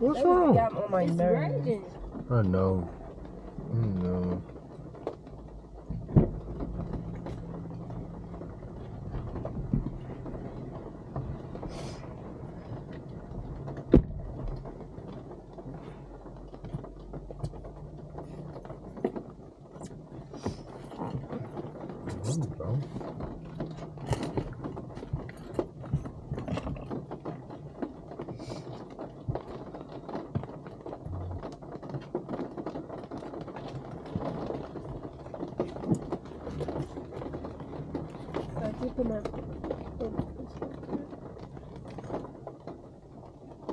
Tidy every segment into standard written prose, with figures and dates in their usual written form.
What's wrong? Got on my nerves. I know. I know. There we go.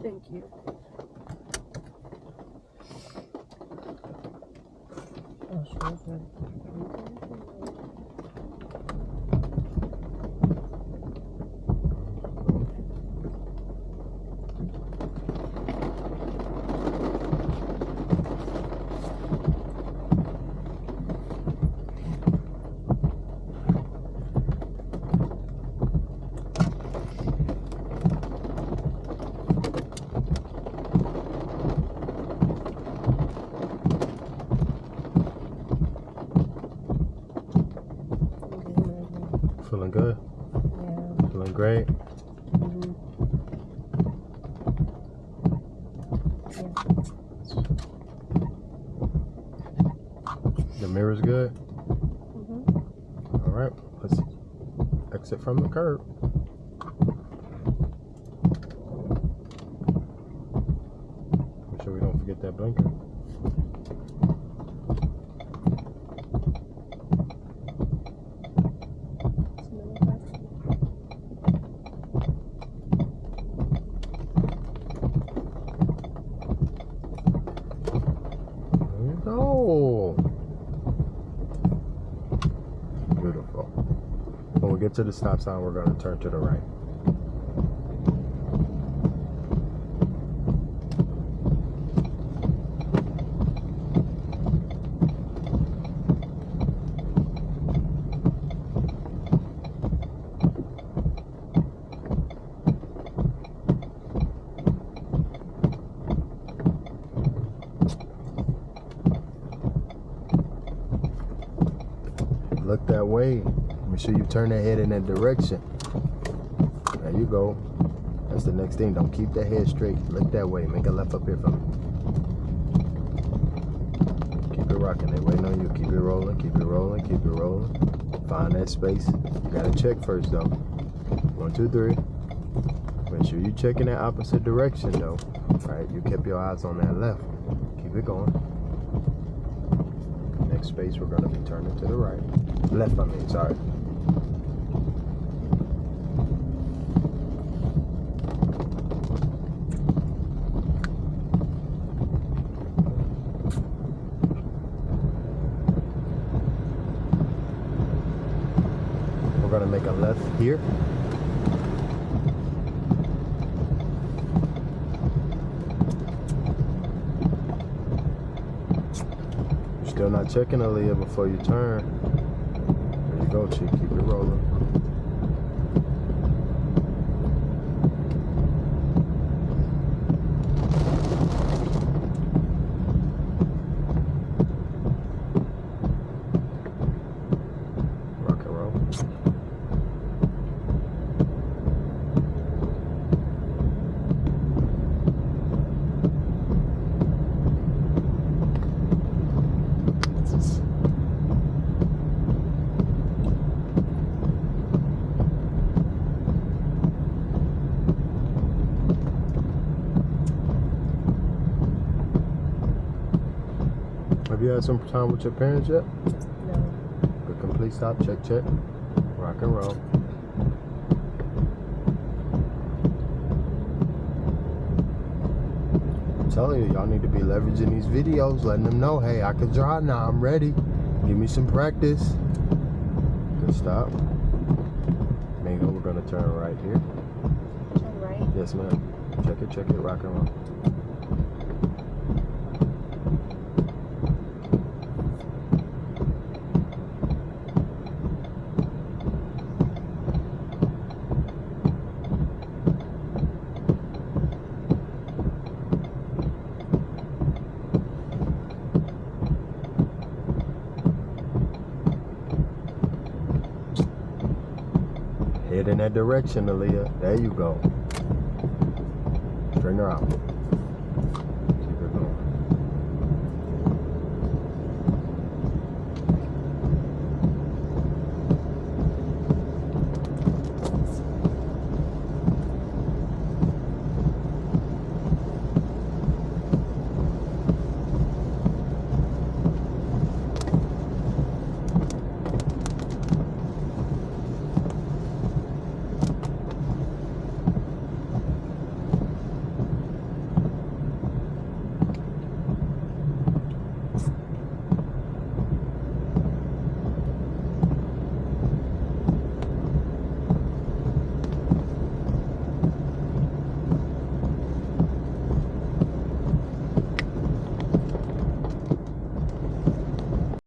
Thank you. Oh, sure. Feeling good? Yeah. Feeling great? The mirror's good? Alright, let's exit from the curb. Make sure we don't forget that blinker. Oh, beautiful. When we get to the stop sign, we're going to turn to the right. Look that way. Make sure you turn that head in that direction. There you go. That's the next thing. Don't keep that head straight. Look that way. Make a left up here for me. Keep it rocking. They waiting on you. Keep it rolling. Keep it rolling. Keep it rolling. Find that space. You gotta check first though. 1, 2, 3. Make sure you check in that opposite direction though. Right? You kept your eyes on that left. Keep it going. Next space, we're gonna be turning to the right. Left, I mean, sorry. We're gonna make a left here. Still not checking, Aaliyah, before you turn. There you go, chick. Keep it rolling. Rock and roll. Have you had some time with your parents yet? No. Good complete stop, check, check. Rock and roll. telling you, y'all need to be leveraging these videos, letting them know, hey, I can drive now, I'm ready. Give me some practice. Good stop. Mango, we're gonna turn right here. Turn right. Yes, ma'am. Check it, rock and roll. Head in that direction, Aaliyah. There you go. Bring her out.